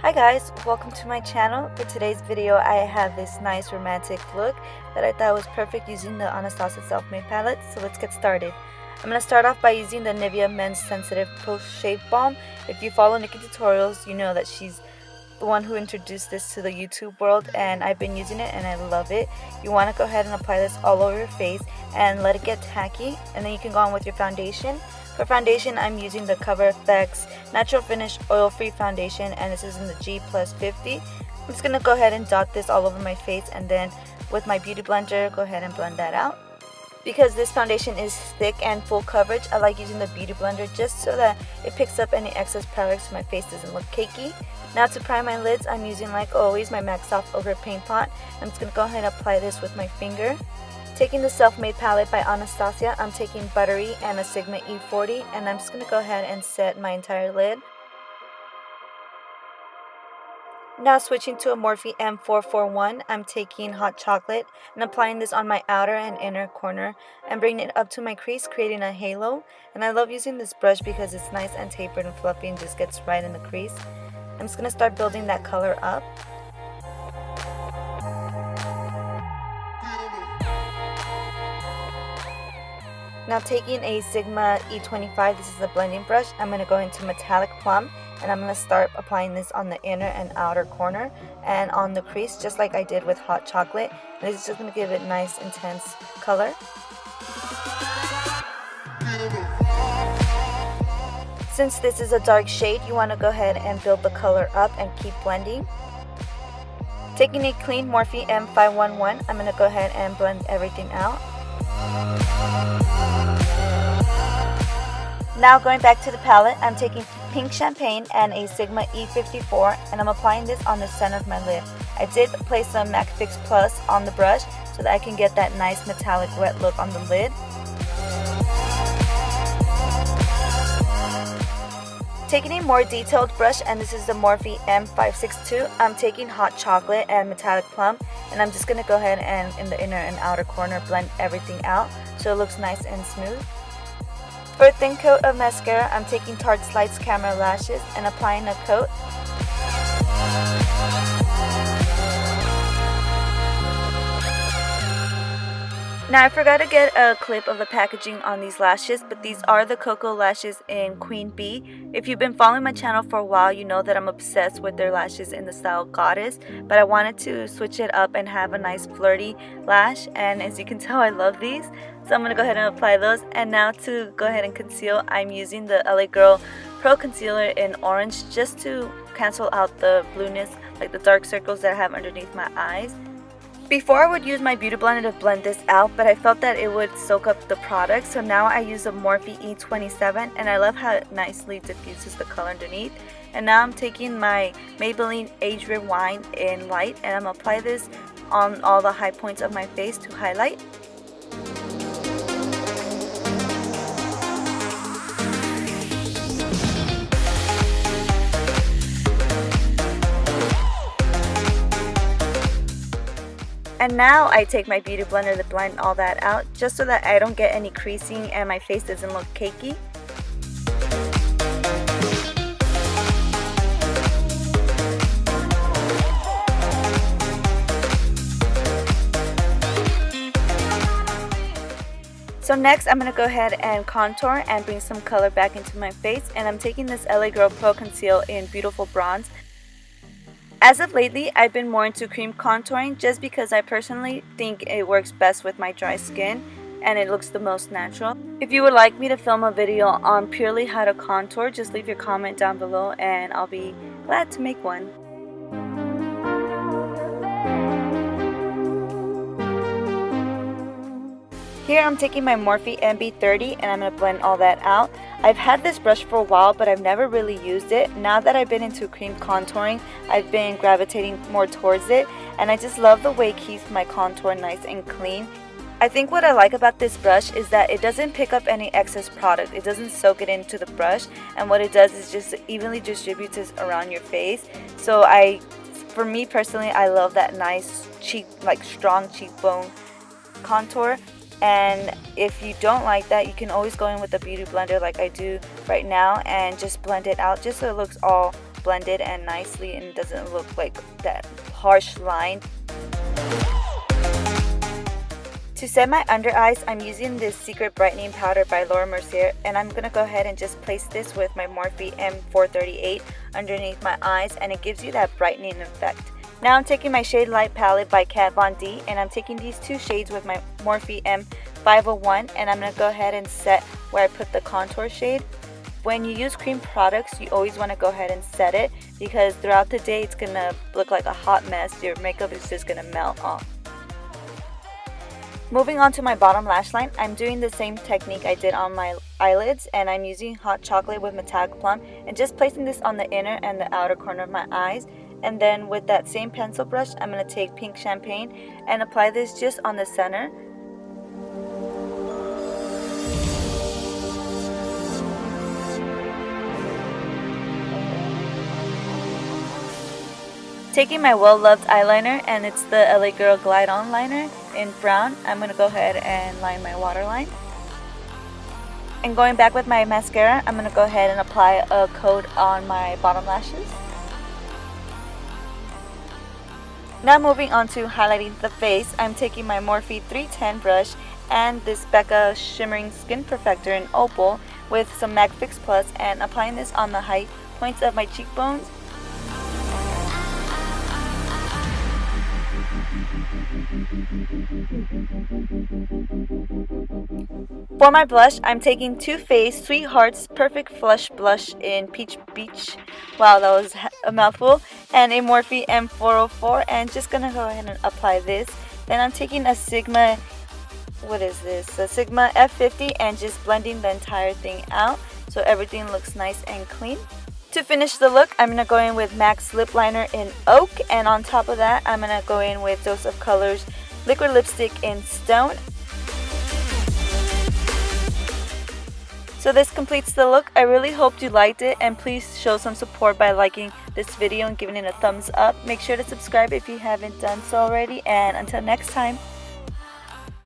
Hi guys, welcome to my channel. For today's video I have this nice romantic look that I thought was perfect using the Anastasia Self-Made palette, so let's get started. I'm going to start off by using the Nivea Men's Sensitive Post Shave Balm. If you follow Nikki tutorials, you know that she's the one who introduced this to the YouTube world, and I've been using it and I love it. You want to go ahead and apply this all over your face and let it get tacky, and then you can go on with your foundation. For foundation, I'm using the Cover FX Natural Finish Oil-Free Foundation, and this is in the G+50. I'm just going to go ahead and dot this all over my face, and then with my beauty blender, go ahead and blend that out. Because this foundation is thick and full coverage, I like using the beauty blender just so that it picks up any excess product so my face doesn't look cakey. Now to prime my lids, I'm using, like always, my MAC Soft Ochre Paint Pot. I'm just going to go ahead and apply this with my finger. Taking the Self-Made palette by Anastasia, I'm taking Buttery and a Sigma E40, and I'm just going to go ahead and set my entire lid. Now switching to a Morphe M441, I'm taking Hot Chocolate and applying this on my outer and inner corner and bringing it up to my crease, creating a halo. And I love using this brush because it's nice and tapered and fluffy and just gets right in the crease. I'm just going to start building that color up. Now taking a Sigma E25, this is a blending brush, I'm going to go into Metallic Plum, and I'm going to start applying this on the inner and outer corner and on the crease, just like I did with Hot Chocolate. And this is just going to give it nice intense color. Since this is a dark shade, you want to go ahead and build the color up and keep blending. Taking a clean Morphe M511, I'm going to go ahead and blend everything out. Now going back to the palette, I'm taking Pink Champagne and a Sigma E54, and I'm applying this on the center of my lid. I did place some MAC Fix Plus on the brush so that I can get that nice metallic wet look on the lid. Taking a more detailed brush, and this is the Morphe M562, I'm taking Hot Chocolate and Metallic Plum, and I'm just going to go ahead and in the inner and outer corner blend everything out so it looks nice and smooth. For a thin coat of mascara, I'm taking Tarte Lights Camera Lashes and applying a coat. Now I forgot to get a clip of the packaging on these lashes, but these are the Cocoa Lashes in Queen Bee. If you've been following my channel for a while, you know that I'm obsessed with their lashes in the style Goddess, but I wanted to switch it up and have a nice flirty lash, and as you can tell, I love these. So I'm going to go ahead and apply those. And now to go ahead and conceal, I'm using the LA Girl Pro Concealer in Orange just to cancel out the blueness, like the dark circles that I have underneath my eyes. Before I would use my beauty blender to blend this out, but I felt that it would soak up the product, so now I use a Morphe E27, and I love how it nicely diffuses the color underneath. And now I'm taking my Maybelline Age Rewind in Light, and I'm going to apply this on all the high points of my face to highlight. And now I take my beauty blender to blend all that out just so that I don't get any creasing and my face doesn't look cakey. So next I'm going to go ahead and contour and bring some color back into my face, and I'm taking this LA Girl Pro Conceal in Beautiful Bronze. As of lately, I've been more into cream contouring just because I personally think it works best with my dry skin and it looks the most natural. If you would like me to film a video on purely how to contour, just leave your comment down below and I'll be glad to make one. Here I'm taking my Morphe MB30 and I'm going to blend all that out. I've had this brush for a while, but I've never really used it. Now that I've been into cream contouring, I've been gravitating more towards it, and I just love the way it keeps my contour nice and clean. I think what I like about this brush is that it doesn't pick up any excess product. It doesn't soak it into the brush, and what it does is just evenly distributes it around your face. So for me personally, I love that nice cheek, like strong cheekbone contour. And if you don't like that, you can always go in with a beauty blender like I do right now and just blend it out just so it looks all blended and nicely and doesn't look like that harsh line. To set my under eyes, I'm using this Secret Brightening Powder by Laura Mercier, and I'm going to go ahead and just place this with my Morphe M438 underneath my eyes, and it gives you that brightening effect. Now I'm taking my Shade Light palette by Kat Von D, and I'm taking these two shades with my Morphe M501, and I'm going to go ahead and set where I put the contour shade. When you use cream products, you always want to go ahead and set it, because throughout the day it's going to look like a hot mess. Your makeup is just going to melt off. Moving on to my bottom lash line, I'm doing the same technique I did on my eyelids, and I'm using hot chocolate with metallic plum and just placing this on the inner and the outer corner of my eyes. And then with that same pencil brush, I'm going to take pink champagne and apply this just on the center. Taking my well-loved eyeliner, and it's the LA Girl Glide On Liner in brown, I'm going to go ahead and line my waterline. And going back with my mascara, I'm going to go ahead and apply a coat on my bottom lashes. Now moving on to highlighting the face, I'm taking my Morphe 310 brush and this Becca Shimmering Skin Perfector in Opal with some MAC Fix Plus, and applying this on the high points of my cheekbones. For my blush, I'm taking Too Faced Sweetheart's Perfect Flush Blush in Peach Beach. Wow, that was a mouthful. And a Morphe M404, and just gonna go ahead and apply this. Then I'm taking a Sigma, a Sigma F50, and just blending the entire thing out so everything looks nice and clean. To finish the look, I'm going to go in with MAC's Lip Liner in Oak, and on top of that, I'm going to go in with Dose of Colors Liquid Lipstick in Stone. So this completes the look. I really hope you liked it, and please show some support by liking this video and giving it a thumbs up. Make sure to subscribe if you haven't done so already, and until next time.